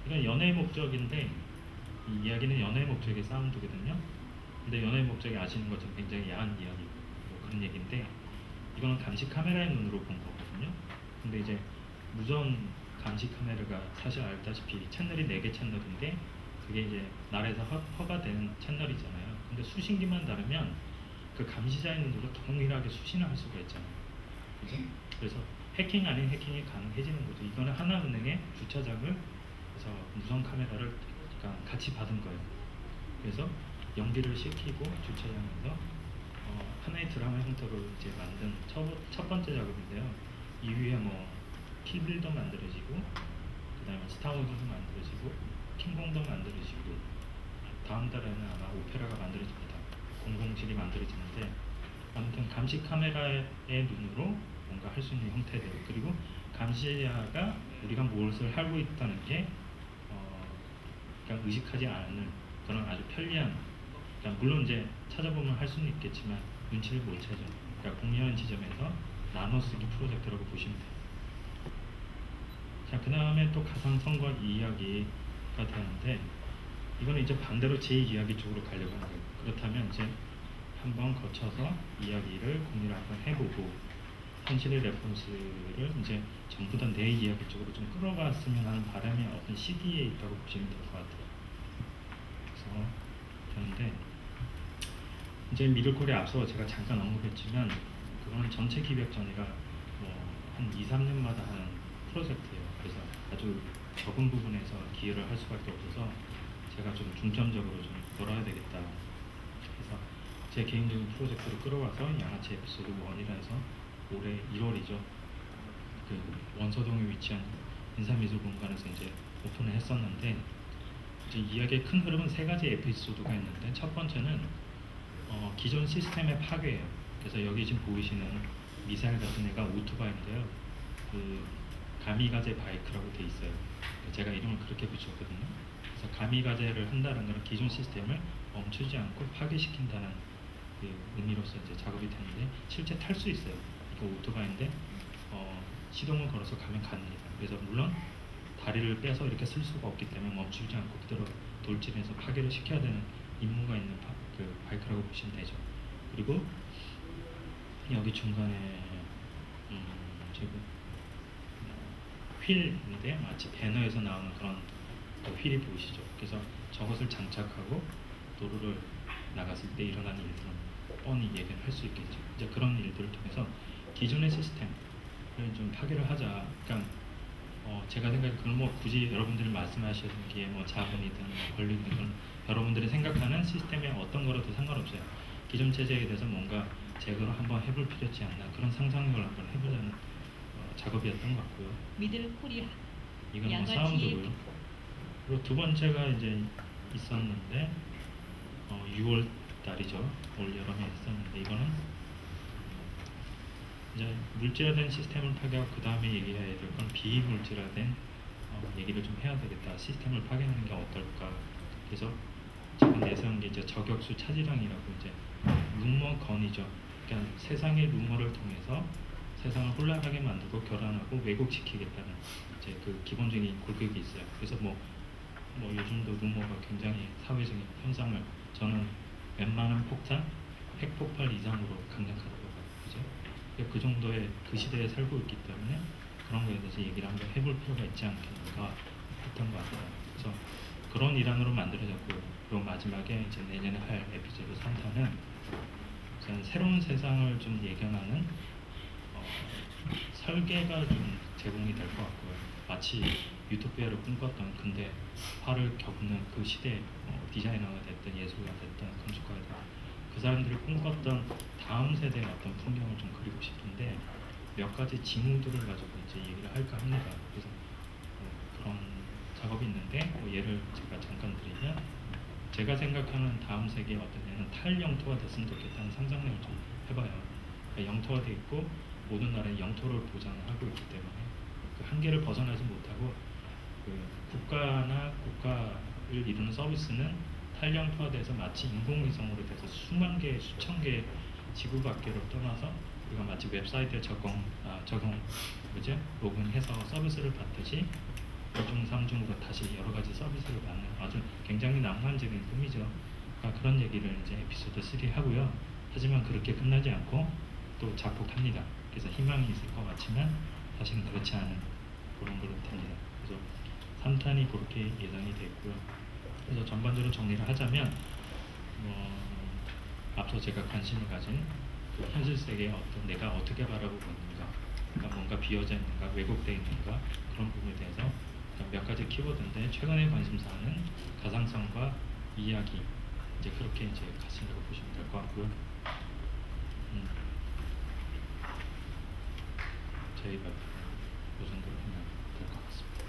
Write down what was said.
이건 연애의 목적인데 이 이야기는 연애의 목적의 사운드거든요. 근데 연애의 목적이 아시는 것처럼 굉장히 야한 이야기 뭐 그런 얘기인데 이거는 감시 카메라의 눈으로 본 거거든요. 근데 이제 무전 감시 카메라가 사실 알다시피 채널이 4개 채널인데 그게 이제 나라에서 허가된 채널이잖아요. 근데 수신기만 다르면 그 감시자의 눈으로 동일하게 수신을 할 수가 있잖아요. 그죠? 그래서 해킹 아닌 해킹이 가능해지는 거죠. 이거는 하나은행의 주차장을 그래서 무선 카메라를 그러니까 같이 받은 거예요. 그래서 연기를 시키고 주차장에서 하나의 드라마 형태로 이제 만든 첫 번째 작업인데요. 이후에 뭐 킬빌도 만들어지고 그 다음에 스타워즈도 만들어지고 킹공도 만들어지고 다음 달에는 아마 오페라가 만들어집니다. 007이 만들어지는데 아무튼 감시 카메라의 눈으로 뭔가 할 수 있는 형태대로 그리고 감시자가 우리가 무엇을 하고 있다는 게 그냥 의식하지 않는 그런 아주 편리한 그러니까 물론 이제 찾아보면 할 수는 있겠지만 눈치를 못 채죠. 그러니까 공유하는 지점에서 나눠쓰기 프로젝트라고 보시면 돼요. 자, 그 다음에 또 가상선거 이야기가 되는데 이거는 이제 반대로 제 이야기 쪽으로 가려고 하는 거예요. 그렇다면 이제 한번 거쳐서 이야기를 공유를 한번 해보고 현실의 레퍼런스를 이제 전부 다 내 이야기 쪽으로 좀 끌어갔으면 하는 바람이 어떤 CD에 있다고 보시면 될 것 같아요. 그래서 그런데 이제 미들콜에 앞서 제가 잠깐 언급했지만 그거는 전체 기획전이라 한 2, 3년마다 하는 프로젝트예요. 그래서 아주 적은 부분에서 기여를 할 수밖에 없어서 제가 좀 중점적으로 좀 놀아야 되겠다. 그래서 제 개인적인 프로젝트로 끌어와서 양아치 에피소드 1이라 해서 올해 1월이죠. 그 원서동에 위치한 인사미술공간에서 이제 오픈을 했었는데 이제 이야기의 큰 흐름은 3가지 에피소드가 있는데 첫 번째는 기존 시스템의 파괴예요. 그래서 여기 지금 보이시는 미사일 같은 애가 오토바이인데요. 그 가미가제 바이크라고 돼 있어요. 제가 이름을 그렇게 붙였거든요. 그래서 가미가제를 한다는 것은 기존 시스템을 멈추지 않고 파괴시킨다는 그 의미로서 이제 작업이 되는데 실제 탈 수 있어요. 이거 오토바이인데 시동을 걸어서 가면 갑니다. 그래서 물론 다리를 빼서 이렇게 쓸 수가 없기 때문에 멈추지 않고 그대로 돌진해서 파괴를 시켜야 되는 임무가 있는 그 바이크라고 보시면 되죠. 그리고 여기 중간에 지금 휠인데 마치 배너에서 나오는 그런 그 휠이 보이시죠? 그래서 저것을 장착하고 도로를 나갔을 때 일어나는 일들은 뻔히 얘기를 할 수 있겠죠. 이제 그런 일들을 통해서 기존의 시스템을 좀 파괴를 하자. 그러니까 제가 생각에 그건 뭐 굳이 여러분들이 말씀하시기에 뭐 자본이든 권리든 여러분들이 생각하는 시스템의 어떤 거라도 상관없어요. 기존 체제에 대해서 뭔가 제거를 한번 해볼 필요 있지 않나 그런 상상력을 한번 해보자는 작업이었던 것 같고요. 미들 코리아 이건 뭐 사운드고요. 그리고 두 번째가 이제 있었는데 6월 달이죠. 올 여름에 있었는데 이거는 이제 물질화된 시스템을 파괴하고 그 다음에 얘기해야 될 건 비물질화된 얘기를 좀 해야 되겠다. 시스템을 파괴하는 게 어떨까. 그래서 제가 내세운 게 이제 저격수 차지랑이라고 이제 루머 건이죠. 그러니까 세상의 루머를 통해서 세상을 혼란하게 만들고 교란하고 왜곡시키겠다는 이제 그 기본적인 골격이 있어요. 그래서 뭐 요즘도 루머가 굉장히 사회적인 현상을 저는 웬만한 폭탄, 핵폭발 이상으로 강력하다고 봐요. 그죠? 그 정도의 그 시대에 살고 있기 때문에 그런 거에 대해서 얘기를 한번 해볼 필요가 있지 않겠는가 했던 것 같아요. 그래서 그런 일환으로 만들어졌고요. 그리고 마지막에 이제 내년에 할 에피소드 3탄은 새로운 세상을 좀 예견하는 설계가 좀 제공이 될 것 같고요. 마치 유토피아를 꿈꿨던 근데 화를 겪는 그 시대 디자이너가 됐든 예술가 됐든 건축가가 됐든 그 사람들이 꿈꿨던 다음 세대의 어떤 풍경을 좀 그리고 싶은데 몇 가지 징후들을 가지고 이제 얘기를 할까 합니다. 그래서 그런 작업이 있는데 예를 제가 잠깐 드리면 제가 생각하는 다음 세계의 어떤 애는 탈영토가 됐으면 좋겠다는 상상력을 좀 해봐요. 그러니까 영토가 돼 있고 모든 나라의 영토를 보장하고 있기 때문에 그 한계를 벗어나지 못하고 그 국가나 국가를 이루는 서비스는 탈영토화돼서 마치 인공위성으로 돼서 수만 개, 수천 개 지구 밖으로 떠나서 우리가 마치 웹사이트에 로그인해서 서비스를 받듯이 2중, 3중으로 다시 여러 가지 서비스를 받는 아주 굉장히 낭만적인 꿈이죠. 그러니까 그런 얘기를 이제 에피소드 3 하고요. 하지만 그렇게 끝나지 않고 또 자폭합니다. 그래서 희망이 있을 것 같지만 사실은 그렇지 않은 그런 걸로 됩니다. 그래서 3탄이 그렇게 예상이 됐고요. 그래서 전반적으로 정리를 하자면 앞서 제가 관심을 가진 그 현실 세계의 어떤 내가 어떻게 바라보고 있는가, 그러니까 뭔가 비어져 있는가, 왜곡되어 있는가 그런 부분에 대해서 그러니까 몇 가지 키워드인데 최근에 관심사는 가상성과 이야기 이제 그렇게 이제 가신다고 보시면 될 것 같고요. 저희가 이 정도로 하면 될 것 같습니다.